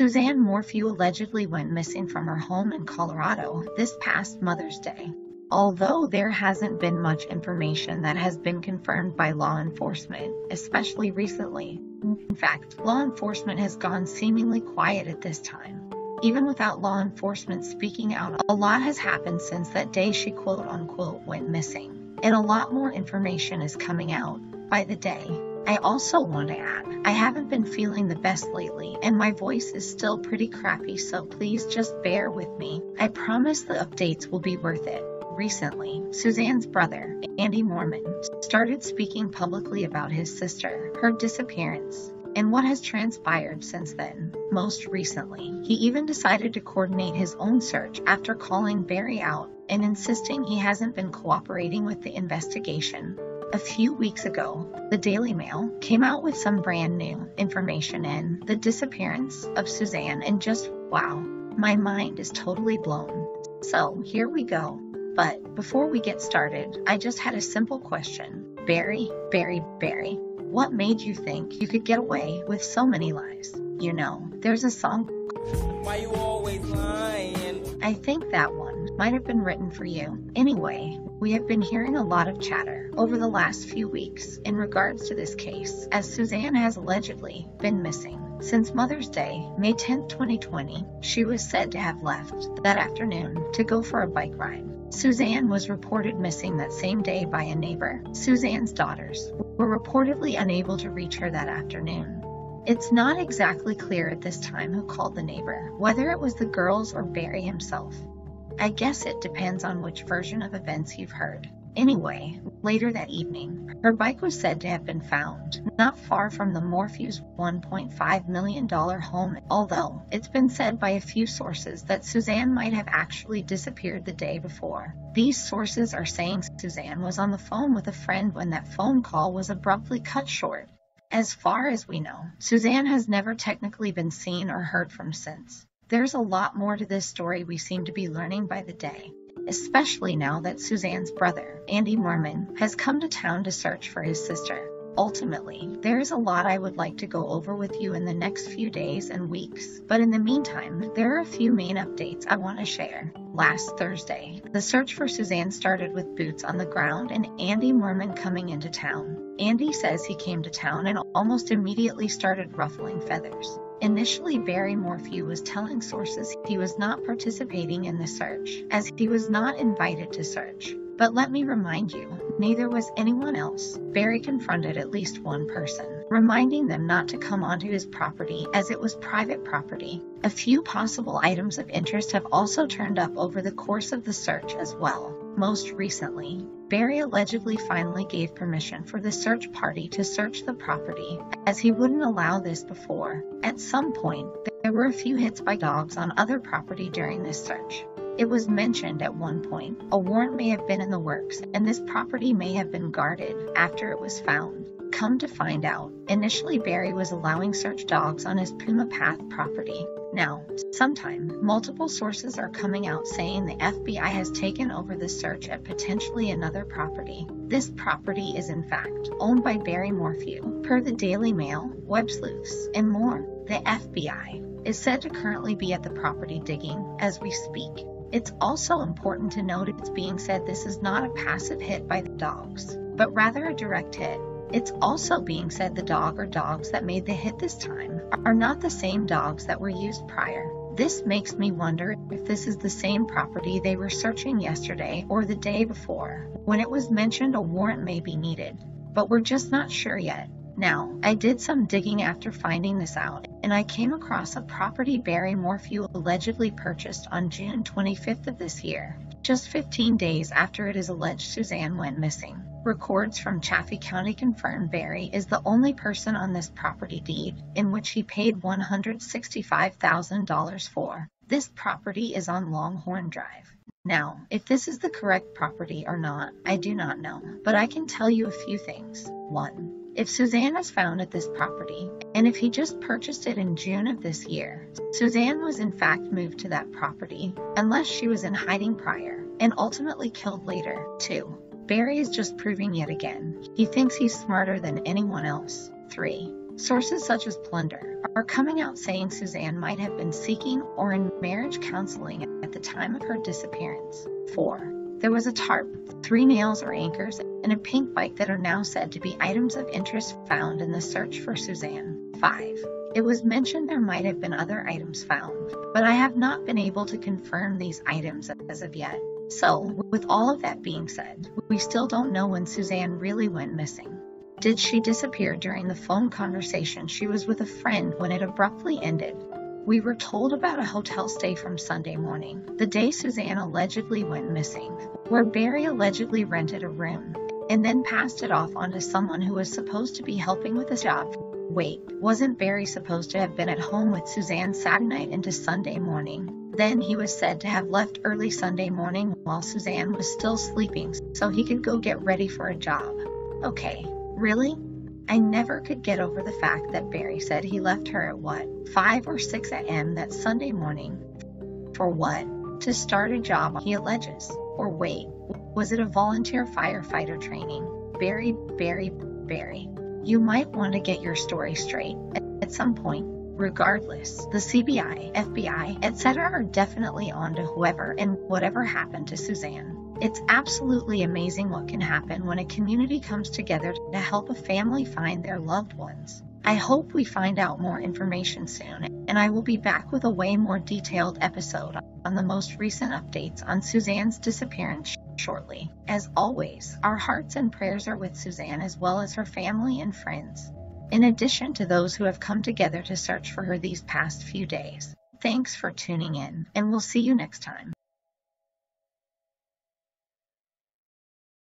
Suzanne Morphew allegedly went missing from her home in Colorado this past Mother's Day. Although there hasn't been much information that has been confirmed by law enforcement, especially recently. In fact, law enforcement has gone seemingly quiet at this time. Even without law enforcement speaking out, a lot has happened since that day she quote-unquote went missing. And a lot more information is coming out by the day. I also want to add, I haven't been feeling the best lately and my voice is still pretty crappy, so please just bear with me. I promise the updates will be worth it. Recently, Suzanne's brother, Andy Moorman, started speaking publicly about his sister, her disappearance, and what has transpired since then. Most recently, he even decided to coordinate his own search after calling Barry out and insisting he hasn't been cooperating with the investigation. A few weeks ago, the Daily Mail came out with some brand new information in the disappearance of Suzanne, and just wow, my mind is totally blown. So here we go. But before we get started, I just had a simple question. Barry, what made you think you could get away with so many lies? You know, there's a song. Why you always lying? I think that one might have been written for you. Anyway, we have been hearing a lot of chatter over the last few weeks in regards to this case, as Suzanne has allegedly been missing. Since Mother's Day, May 10, 2020, she was said to have left that afternoon to go for a bike ride. Suzanne was reported missing that same day by a neighbor. Suzanne's daughters were reportedly unable to reach her that afternoon. It's not exactly clear at this time who called the neighbor, whether it was the girls or Barry himself. I guess it depends on which version of events you've heard. Anyway, later that evening, her bike was said to have been found, not far from the Morphew's $1.5 million home, although it's been said by a few sources that Suzanne might have actually disappeared the day before. These sources are saying Suzanne was on the phone with a friend when that phone call was abruptly cut short. As far as we know, Suzanne has never technically been seen or heard from since. There's a lot more to this story we seem to be learning by the day, especially now that Suzanne's brother, Andy Moorman, has come to town to search for his sister. Ultimately, there is a lot I would like to go over with you in the next few days and weeks, but in the meantime, there are a few main updates I want to share. Last Thursday, the search for Suzanne started with boots on the ground and Andy Moorman coming into town. Andy says he came to town and almost immediately started ruffling feathers. Initially, Barry Morphew was telling sources he was not participating in the search, as he was not invited to search. But let me remind you, neither was anyone else. Barry confronted at least one person, reminding them not to come onto his property as it was private property. A few possible items of interest have also turned up over the course of the search as well. Most recently, Barry allegedly finally gave permission for the search party to search the property, as he wouldn't allow this before. At some point, there were a few hits by dogs on other property during this search. It was mentioned at one point a warrant may have been in the works and this property may have been guarded after it was found. Come to find out, initially Barry was allowing search dogs on his Puma Path property. Now, sometime, multiple sources are coming out saying the FBI has taken over the search at potentially another property. This property is in fact owned by Barry Morphew, per the Daily Mail, Web Sleuths, and more. The FBI is said to currently be at the property digging as we speak. It's also important to note it's being said this is not a passive hit by the dogs, but rather a direct hit. It's also being said the dog or dogs that made the hit this time are not the same dogs that were used prior. This makes me wonder if this is the same property they were searching yesterday or the day before, when it was mentioned a warrant may be needed, but we're just not sure yet. Now, I did some digging after finding this out, and I came across a property Barry Morphew allegedly purchased on June 25th of this year, just 15 days after it is alleged Suzanne went missing. Records from Chaffee County confirm Barry is the only person on this property deed, in which he paid $165,000 for. This property is on Longhorn Drive. Now, if this is the correct property or not, I do not know, but I can tell you a few things. 1. If Suzanne is found at this property, and if he just purchased it in June of this year, Suzanne was in fact moved to that property, unless she was in hiding prior, and ultimately killed later. 2. Barry is just proving yet again, he thinks he's smarter than anyone else. 3. Sources such as Plunder are coming out saying Suzanne might have been seeking or in marriage counseling at the time of her disappearance. 4. There was a tarp, 3 nails or anchors, and a pink bike that are now said to be items of interest found in the search for Suzanne. 5. It was mentioned there might have been other items found, but I have not been able to confirm these items as of yet. So, with all of that being said, we still don't know when Suzanne really went missing. Did she disappear during the phone conversation she was with a friend when it abruptly ended? We were told about a hotel stay from Sunday morning, the day Suzanne allegedly went missing, where Barry allegedly rented a room, and then passed it off onto someone who was supposed to be helping with his job. Wait, wasn't Barry supposed to have been at home with Suzanne Saturday night into Sunday morning? Then he was said to have left early Sunday morning while Suzanne was still sleeping so he could go get ready for a job. Okay, really? I never could get over the fact that Barry said he left her at 5 or 6 a.m. that Sunday morning. For what? To start a job, he alleges. Or wait, was it a volunteer firefighter training? Barry. You might want to get your story straight at some point. Regardless, the CBI, FBI, etc. are definitely on to whoever and whatever happened to Suzanne. It's absolutely amazing what can happen when a community comes together to help a family find their loved ones. I hope we find out more information soon, and I will be back with a way more detailed episode on the most recent updates on Suzanne's disappearance shortly. As always, our hearts and prayers are with Suzanne as well as her family and friends, in addition to those who have come together to search for her these past few days. Thanks for tuning in, and we'll see you next time.